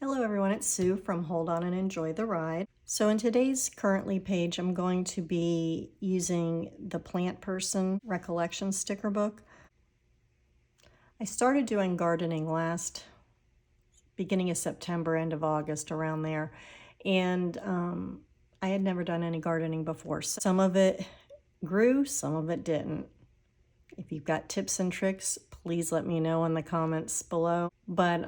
Hello everyone, it's Sue from Hold On and Enjoy the Ride. So in today's Currently page, I'm going to be using the Plant Person Recollection sticker book. I started doing gardening last beginning of September, end of August, around there. And I had never done any gardening before. Some of it grew, some of it didn't. If you've got tips and tricks, please let me know in the comments below. But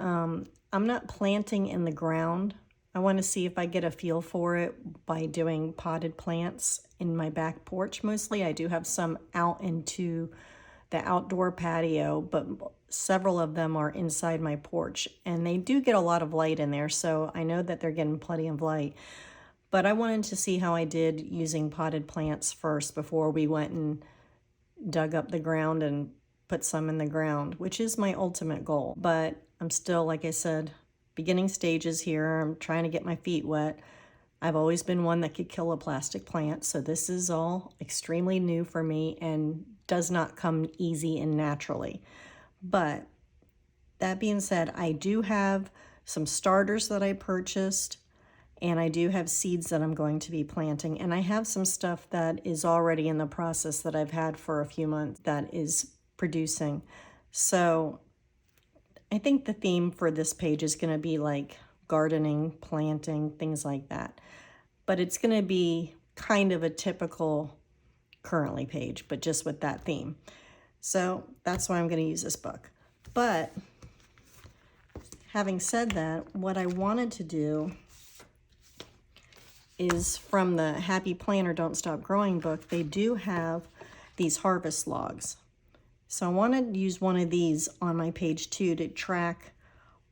I'm not planting in the ground. I want to see if I get a feel for it by doing potted plants in my back porch. Mostly I do have some out into the outdoor patio, but several of them are inside my porch. And they do get a lot of light in there, so I know that they're getting plenty of light. But I wanted to see how I did using potted plants first before we went and dug up the ground and put some in the ground, which is my ultimate goal. But I'm still, like I said, beginning stages here. I'm trying to get my feet wet. I've always been one that could kill a plastic plant, so this is all extremely new for me and does not come easy and naturally. But that being said, I do have some starters that I purchased, and I do have seeds that I'm going to be planting, and I have some stuff that is already in the process that I've had for a few months that is producing. So I think the theme for this page is going to be like gardening, planting, things like that. But it's going to be kind of a typical Currently page, but just with that theme. So that's why I'm going to use this book. But having said that, what I wanted to do is from the Happy Planner Don't Stop Growing book, they do have these harvest logs. So I want to use one of these on my page too to track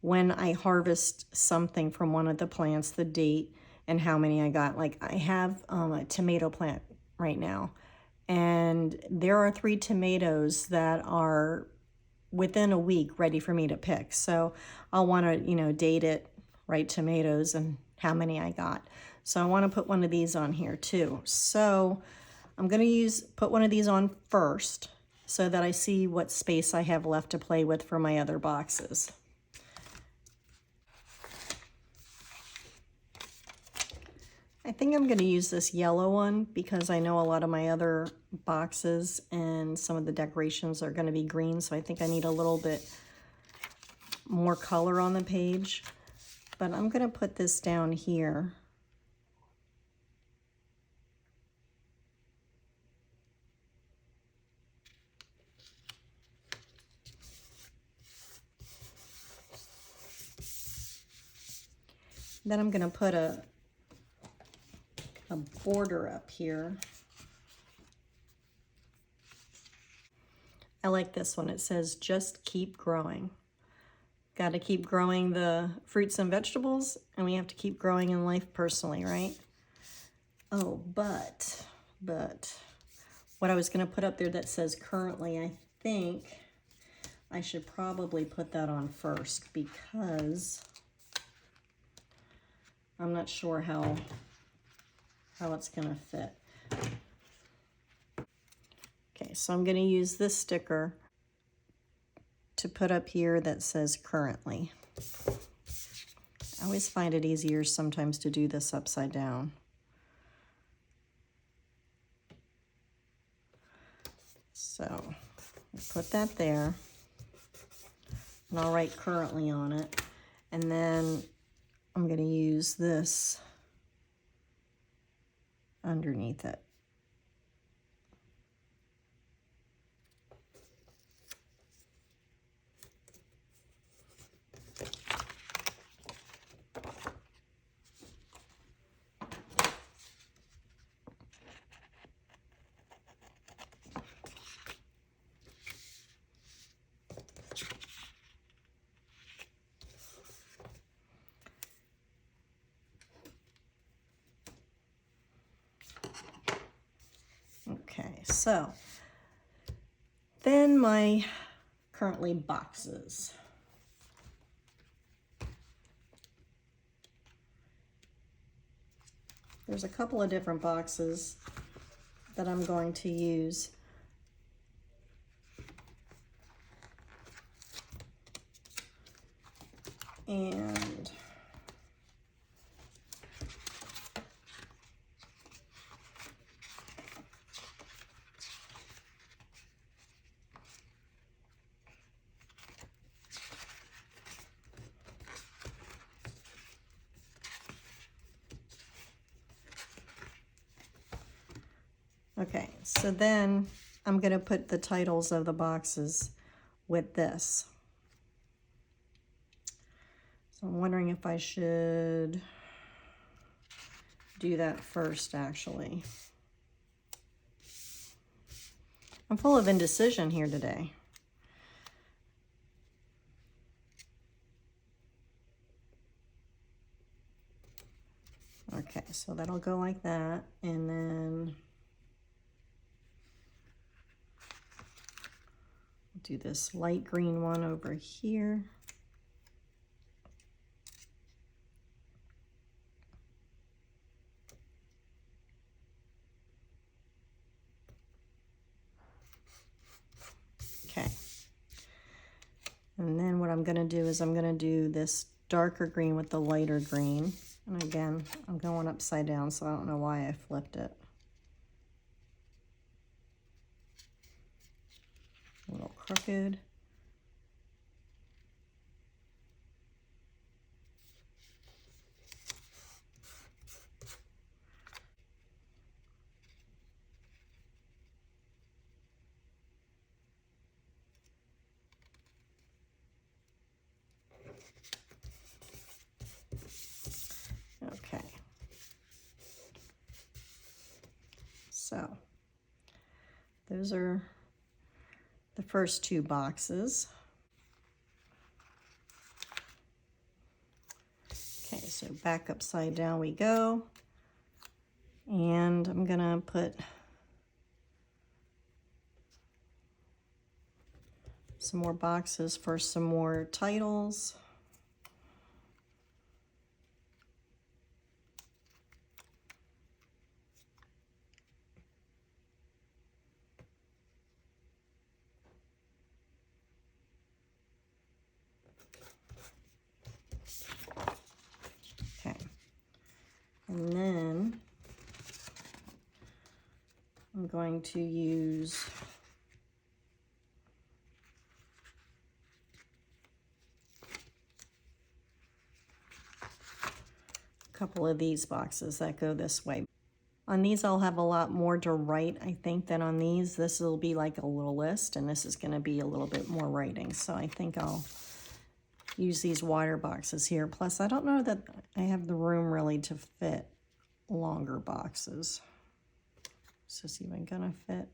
when I harvest something from one of the plants, the date, and how many I got. Like I have a tomato plant right now, and there are 3 tomatoes that are within a week ready for me to pick. So I'll want to, date it, write tomatoes, and how many I got. So I want to put one of these on here too. So I'm going to put one of these on first so that I see what space I have left to play with for my other boxes. I think I'm going to use this yellow one because I know a lot of my other boxes and some of the decorations are going to be green, so I think I need a little bit more color on the page. But I'm going to put this down here. Then I'm going to put a border up here. I like this one. It says, just keep growing. Got to keep growing the fruits and vegetables, and we have to keep growing in life personally, right? Oh, but what I was going to put up there that says currently, I think I should probably put that on first because I'm not sure how it's going to fit. Okay, so I'm going to use this sticker to put up here that says currently. I always find it easier sometimes to do this upside down. So I'll put that there, and I'll write currently on it, and then I'm going to use this underneath it. Okay, so then my currently boxes. There's a couple of different boxes that I'm going to use. And Okay, so then I'm going to put the titles of the boxes with this. So I'm wondering if I should do that first, actually. I'm full of indecision here today. Okay, so that'll go like that, and then do this light green one over here. Okay. And then what I'm going to do is I'm going to do this darker green with the lighter green. And again, I'm going upside down, so I don't know why I flipped it. A little crooked. Okay. So those are the first two boxes. Okay, so back upside down we go. And I'm gonna put some more boxes for some more titles. Okay, and then I'm going to use a couple of these boxes that go this way. On these, I'll have a lot more to write, I think, than on these. This will be like a little list, and this is going to be a little bit more writing. So I think I'll use these wider boxes here. Plus, I don't know that I have the room really to fit longer boxes. Is this even going to fit?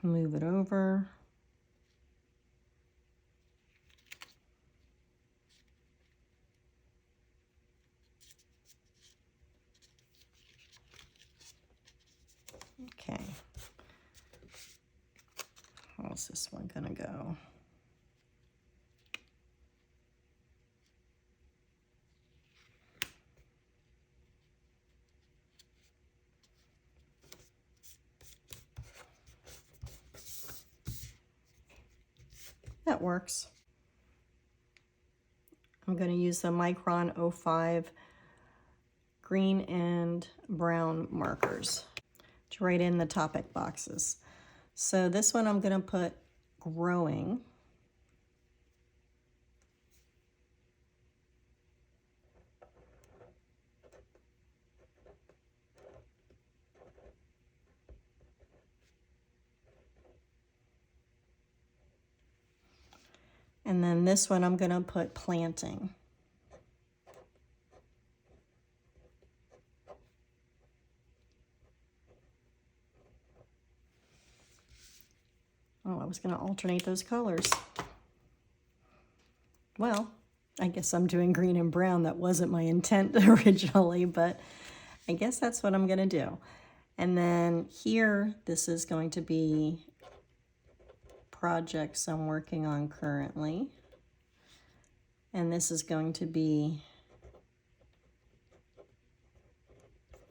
Move it over. Okay. How's this one gonna go? That works. I'm gonna use the Micron 05 green and brown markers to write in the topic boxes. So this one I'm going to put growing. And then this one I'm going to put planting. Oh, I was going to alternate those colors. Well, I guess I'm doing green and brown. That wasn't my intent originally, but I guess that's what I'm going to do. And then here, this is going to be projects I'm working on currently. And this is going to be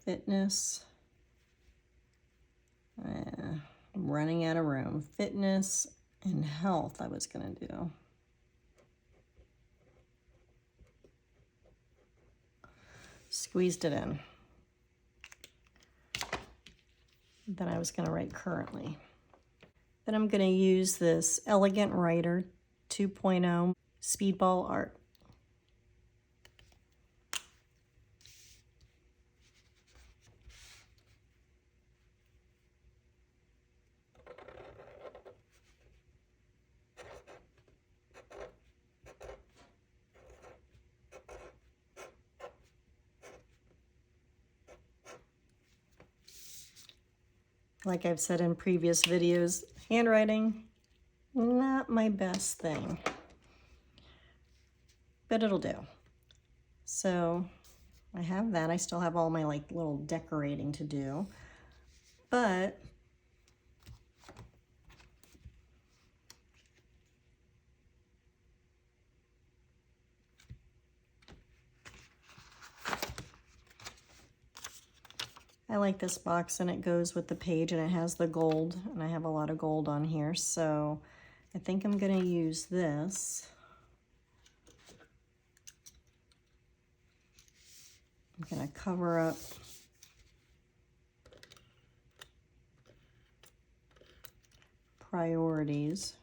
fitness. I'm running out of room. Fitness and health I was going to do. Squeezed it in. Then I was going to write currently. Then I'm going to use this Elegant Writer 2.0 Speedball Art. Like I've said in previous videos, handwriting, not my best thing, but it'll do. So I have that. I still have all my like little decorating to do, but I like this box, and it goes with the page, and it has the gold, and I have a lot of gold on here, so I think I'm going to use this. I'm going to cover up priorities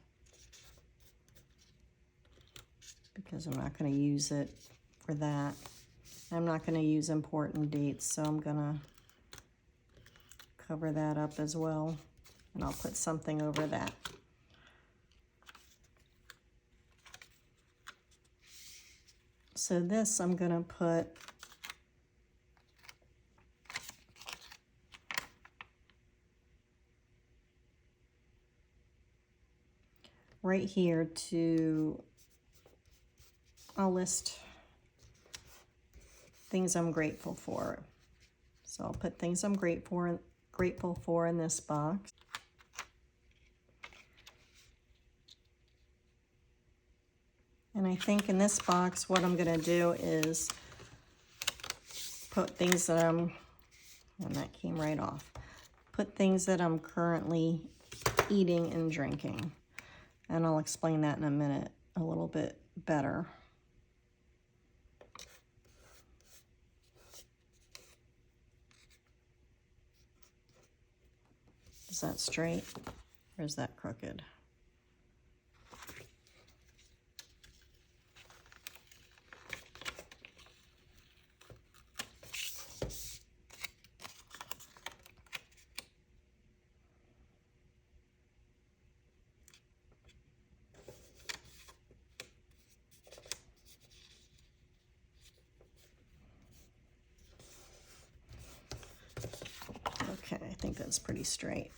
because I'm not going to use it for that. I'm not going to use important dates, so I'm going to cover that up as well, and I'll put something over that. So this I'm going to put right here to, I'll list things I'm grateful for. So I'll put things I'm grateful for in this box. And I think in this box, what I'm going to do is put things that and that came right off. Put things that I'm currently eating and drinking. And I'll explain that in a minute a little bit better. Is that straight or is that crooked? Okay, I think that's pretty straight.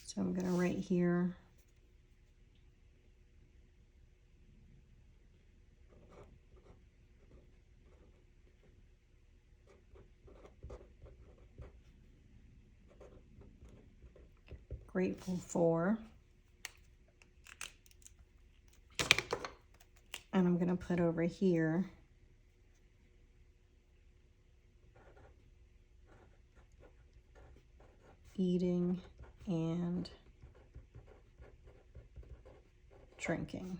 So I'm going to write here grateful for, and I'm going to put over here eating and drinking.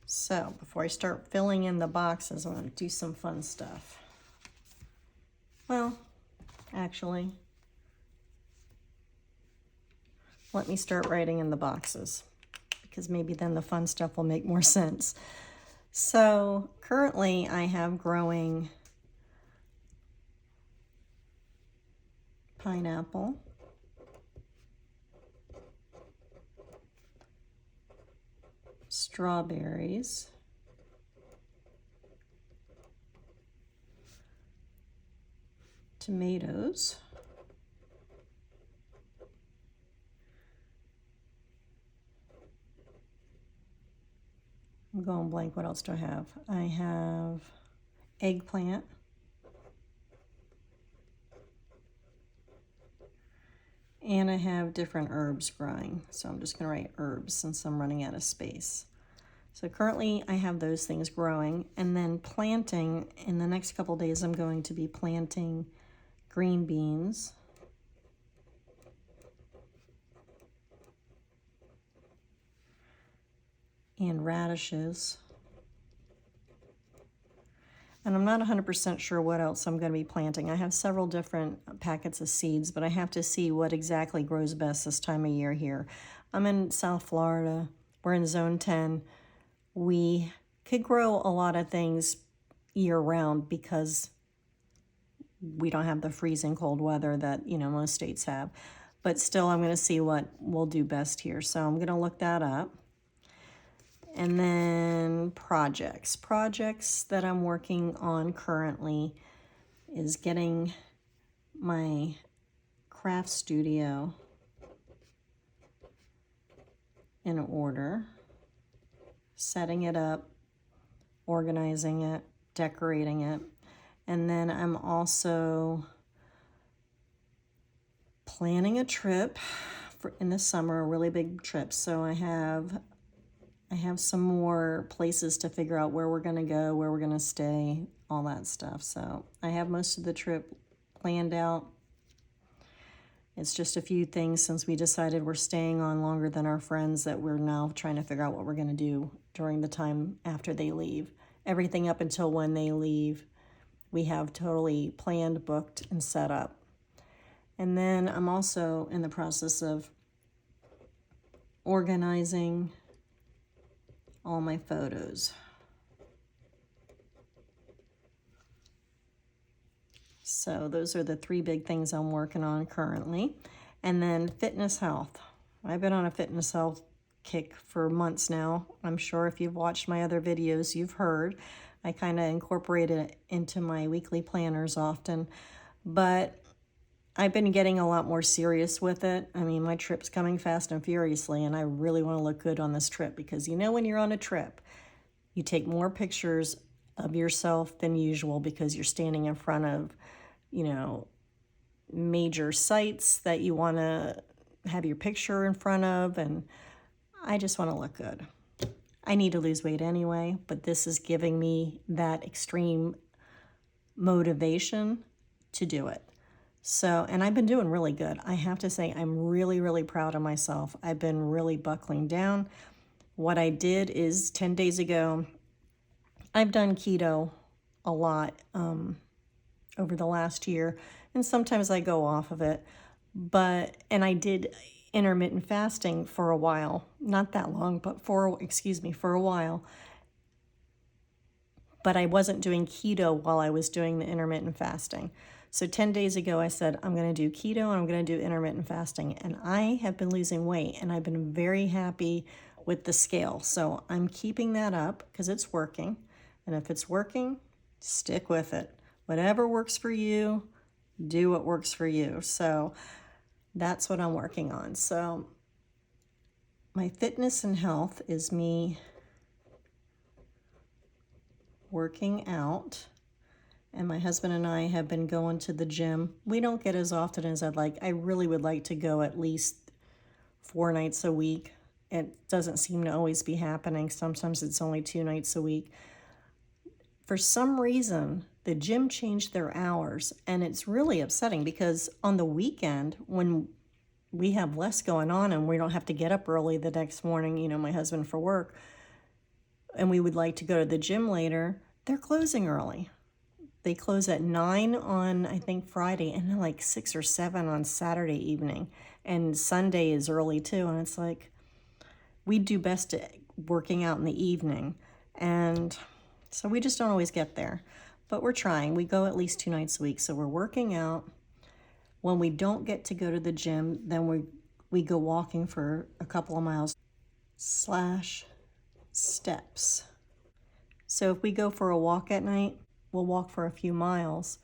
So before I start filling in the boxes, I'm going to do some fun stuff. Well, actually, let me start writing in the boxes, because maybe then the fun stuff will make more sense. So currently I have growing pineapple, strawberries, tomatoes, I'm going blank. What else do I have? I have eggplant, and I have different herbs growing. So I'm just going to write herbs since I'm running out of space. So currently I have those things growing, and then planting. In the next couple days I'm going to be planting green beans, and radishes. And I'm not 100% sure what else I'm going to be planting. I have several different packets of seeds, but I have to see what exactly grows best this time of year here. I'm in South Florida. We're in Zone 10. We could grow a lot of things year-round because we don't have the freezing cold weather that, most states have. But still, I'm going to see what will do best here. So I'm going to look that up. And then projects. Projects that I'm working on currently is getting my craft studio in order, setting it up, organizing it, decorating it. And then I'm also planning a trip in the summer, a really big trip. So I have some more places to figure out where we're going to go, where we're going to stay, all that stuff. So I have most of the trip planned out. It's just a few things since we decided we're staying on longer than our friends that we're now trying to figure out what we're going to do during the time after they leave. Everything up until when they leave, we have totally planned, booked, and set up. And then I'm also in the process of organizing all my photos. So those are the three big things I'm working on currently. And then fitness health. I've been on a fitness health kick for months now. I'm sure if you've watched my other videos, you've heard. I kind of incorporate it into my weekly planners often. But I've been getting a lot more serious with it. I mean, my trip's coming fast and furiously, and I really want to look good on this trip because when you're on a trip, you take more pictures of yourself than usual because you're standing in front of, major sites that you want to have your picture in front of, and I just want to look good. I need to lose weight anyway, but this is giving me that extreme motivation to do it. So, and I've been doing really good. I have to say, I'm really, really proud of myself. I've been really buckling down. What I did is 10 days ago, I've done keto a lot over the last year, and sometimes I go off of it. And I did intermittent fasting for a while, not that long, but for a while. But I wasn't doing keto while I was doing the intermittent fasting. So 10 days ago, I said, I'm going to do keto and I'm going to do intermittent fasting. And I have been losing weight and I've been very happy with the scale. So I'm keeping that up because it's working. And if it's working, stick with it. Whatever works for you, do what works for you. So that's what I'm working on. So my fitness and health is me working out. And my husband and I have been going to the gym. We don't get as often as I'd like. I really would like to go at least 4 nights a week. It doesn't seem to always be happening. Sometimes it's only 2 nights a week. For some reason, the gym changed their hours, and it's really upsetting because on the weekend, when we have less going on and we don't have to get up early the next morning, my husband for work, and we would like to go to the gym later, they're closing early. They close at 9 on, I think, Friday, and then like 6 or 7 on Saturday evening. And Sunday is early too. And it's like, we do best at working out in the evening. And so we just don't always get there. But we're trying. We go at least 2 nights a week. So we're working out. When we don't get to go to the gym, then we go walking for a couple of miles / steps. So if we go for a walk at night, we'll walk for a few miles.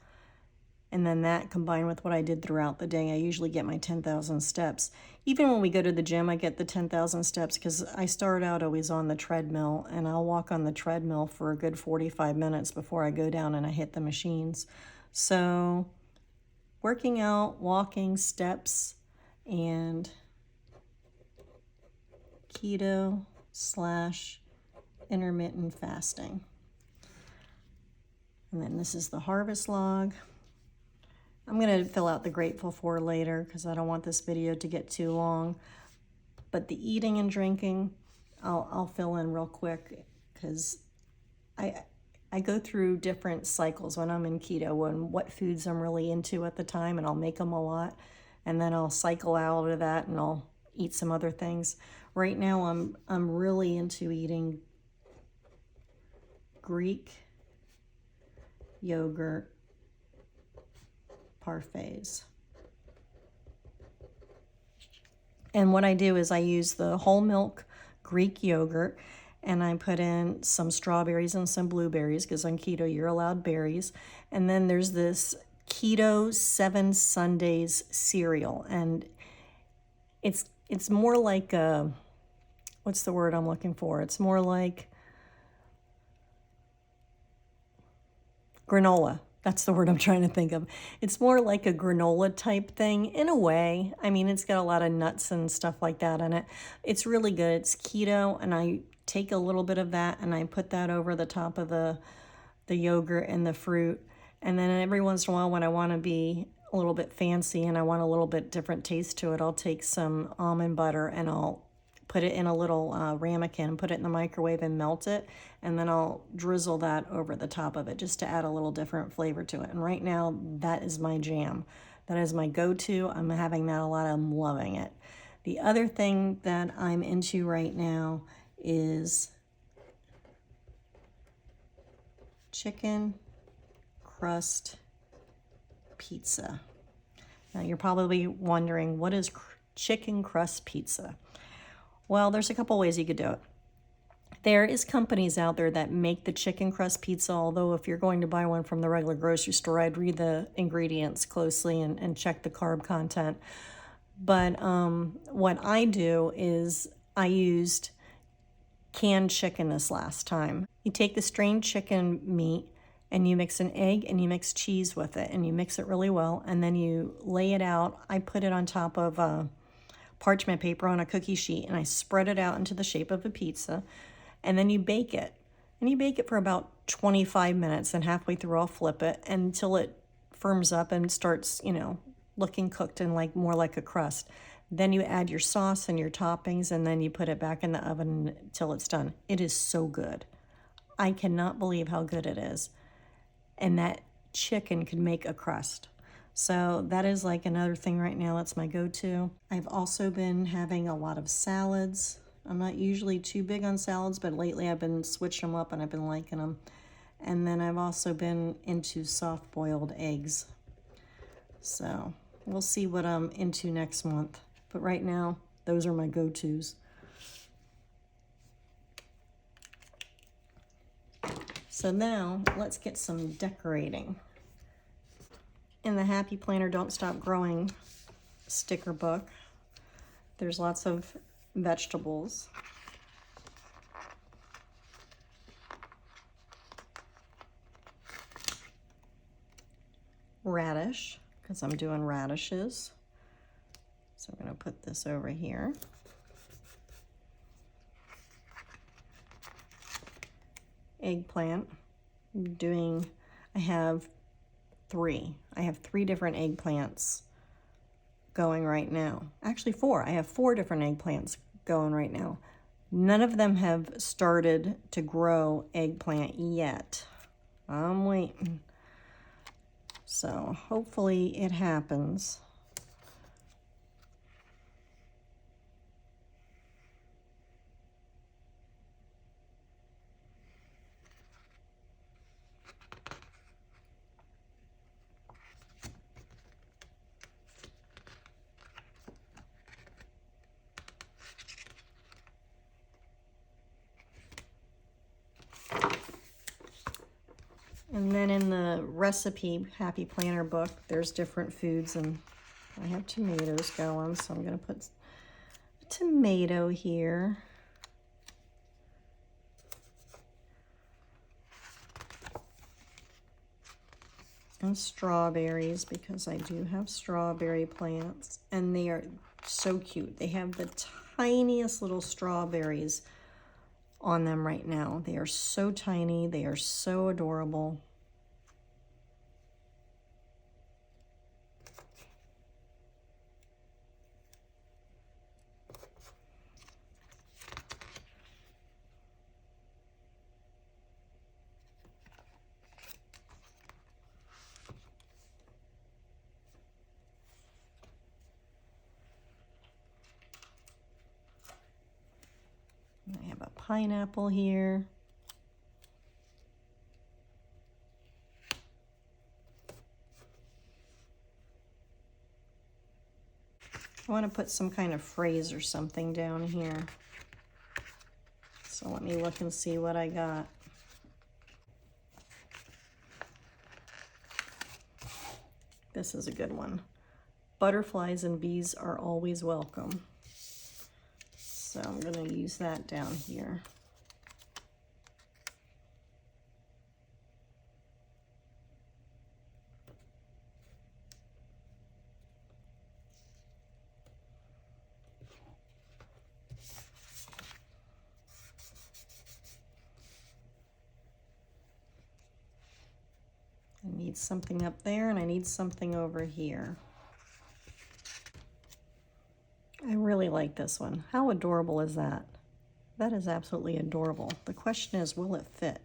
And then that combined with what I did throughout the day, I usually get my 10,000 steps. Even when we go to the gym, I get the 10,000 steps because I start out always on the treadmill, and I'll walk on the treadmill for a good 45 minutes before I go down and I hit the machines. So working out, walking, steps, and keto / intermittent fasting. And then this is the harvest log. I'm going to fill out the grateful for later because I don't want this video to get too long. But the eating and drinking, I'll fill in real quick because I go through different cycles when I'm in keto and what foods I'm really into at the time, and I'll make them a lot. And then I'll cycle out of that and I'll eat some other things. Right now I'm really into eating Greek yogurt parfaits. And what I do is I use the whole milk Greek yogurt, and I put in some strawberries and some blueberries because on keto you're allowed berries. And then there's this Keto 7 Sundays cereal, and it's more like a, what's the word I'm looking for? It's more like granola. That's the word I'm trying to think of. It's more like a granola type thing in a way. I mean, it's got a lot of nuts and stuff like that in it. It's really good. It's keto, and I take a little bit of that and I put that over the top of the yogurt and the fruit. And then every once in a while when I want to be a little bit fancy and I want a little bit different taste to it, I'll take some almond butter and I'll put it in a little ramekin, put it in the microwave and melt it, and then I'll drizzle that over the top of it just to add a little different flavor to it. And right now, that is my jam. That is my go-to. I'm having that a lot. I'm loving it. The other thing that I'm into right now is chicken crust pizza. Now you're probably wondering, what is chicken crust pizza? Well, there's a couple ways you could do it. There is companies out there that make the chicken crust pizza, although if you're going to buy one from the regular grocery store, I'd read the ingredients closely and check the carb content. But what I do is I used canned chicken this last time. You take the strained chicken meat and you mix an egg and you mix cheese with it and you mix it really well, and then you lay it out. I put it on top of parchment paper on a cookie sheet and I spread it out into the shape of a pizza, and then you bake it. And you bake it for about 25 minutes, and halfway through I'll flip it until it firms up and starts, looking cooked and like more like a crust. Then you add your sauce and your toppings, and then you put it back in the oven until it's done. It is so good. I cannot believe how good it is. And that chicken could make a crust. So that is like another thing right now. That's my go-to. I've also been having a lot of salads. I'm not usually too big on salads, but lately I've been switching them up and I've been liking them. And then I've also been into soft-boiled eggs. So we'll see what I'm into next month. But right now, those are my go-tos. So now let's get some decorating. In the Happy Planner Don't Stop Growing sticker book, there's lots of vegetables. Radish, because I'm doing radishes. So I'm going to put this over here. Eggplant. I have three. I have 3 different eggplants going right now. Actually 4. I have 4 different eggplants going right now. None of them have started to grow eggplant yet. I'm waiting. So hopefully it happens. And then in the recipe Happy Planner book, there's different foods, and I have tomatoes going, so I'm going to put a tomato here. And strawberries, because I do have strawberry plants, and they are so cute. They have the tiniest little strawberries on them right now. They are so tiny. They are so adorable. I have a pineapple here. I want to put some kind of phrase or something down here. So let me look and see what I got. This is a good one. Butterflies and bees are always welcome. So I'm going to use that down here. I need something up there and I need something over here. I really like this one. How adorable is that? That is absolutely adorable. The question is, will it fit?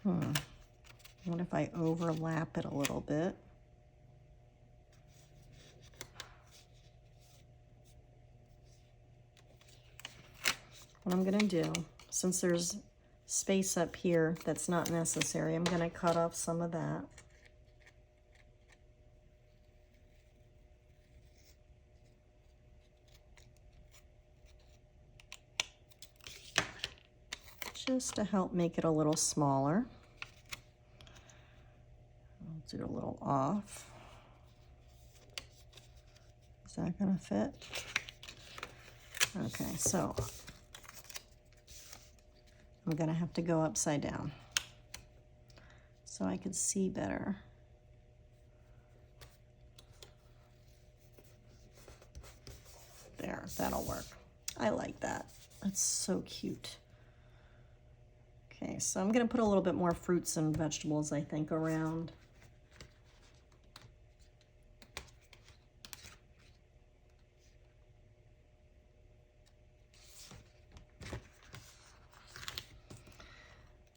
What if I overlap it a little bit? What I'm going to do, since there's space up here that's not necessary, I'm going to cut off some of that. Just to help make it a little smaller. I'll do a little off. Is that going to fit? Okay, so I'm going to have to go upside down so I could see better. There, that'll work. I like that. That's so cute. Okay, so I'm going to put a little bit more fruits and vegetables, I think, around.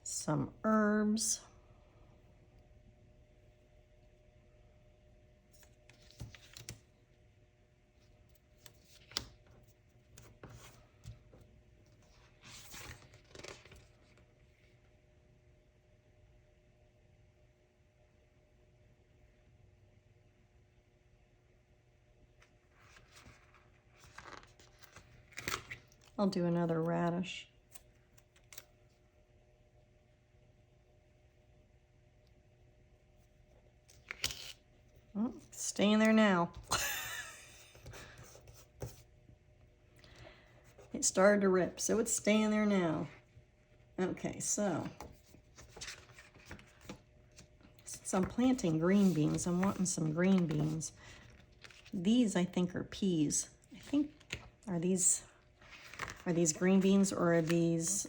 Some herbs. I'll do another radish. Oh, staying there now. It started to rip, so it's staying there now. Okay, so since I'm planting green beans, I'm wanting some green beans. These, I think, are peas. I think, are these green beans or are these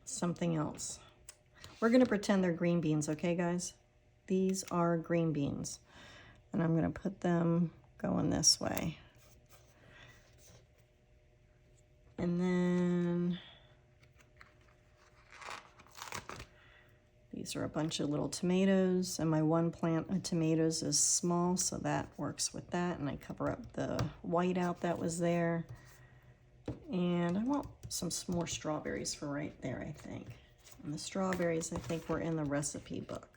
something else? We're going to pretend they're green beans, okay, guys? These are green beans. And I'm going to put them going this way. And then these are a bunch of little tomatoes, and my one plant of tomatoes is small, so that works with that. And I cover up the whiteout that was there. And I want some more strawberries for right there, I think. And the strawberries, I think, were in the recipe book.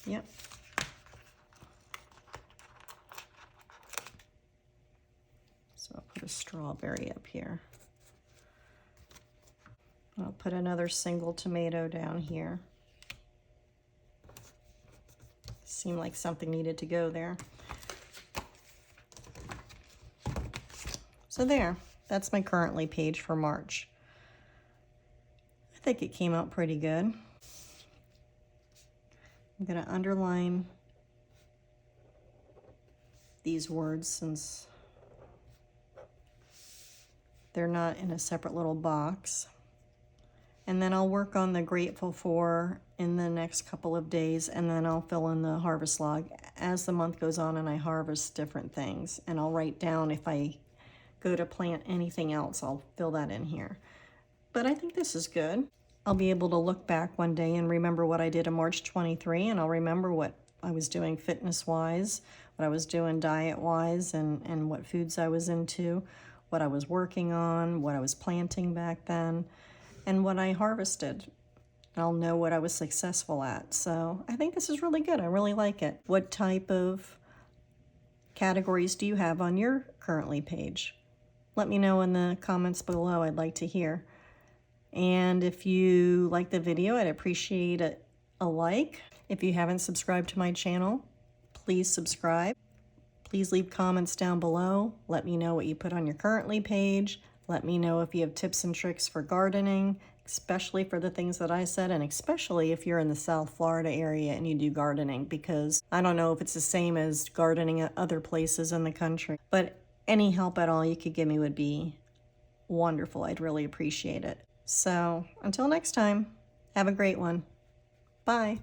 Yep. So I'll put a strawberry up here. I'll put another single tomato down here. Seemed like something needed to go there. So there, that's my currently page for March. I think it came out pretty good. I'm going to underline these words since they're not in a separate little box. And then I'll work on the grateful for in the next couple of days, and then I'll fill in the harvest log as the month goes on and I harvest different things. And I'll write down if I go to plant anything else, I'll fill that in here. But I think this is good. I'll be able to look back one day and remember what I did in March 23, and I'll remember what I was doing fitness-wise, what I was doing diet-wise, and what foods I was into, what I was working on, what I was planting back then, and what I harvested. I'll know what I was successful at. So I think this is really good. I really like it. What type of categories do you have on your currently page? Let me know in the comments below. I'd like to hear. And if you like the video, I'd appreciate a like. If you haven't subscribed to my channel, please subscribe. Please leave comments down below. Let me know what you put on your currently page. Let me know if you have tips and tricks for gardening, especially for the things that I said, and especially if you're in the South Florida area and you do gardening, because I don't know if it's the same as gardening at other places in the country. But any help at all you could give me would be wonderful. I'd really appreciate it. So until next time, have a great one. Bye.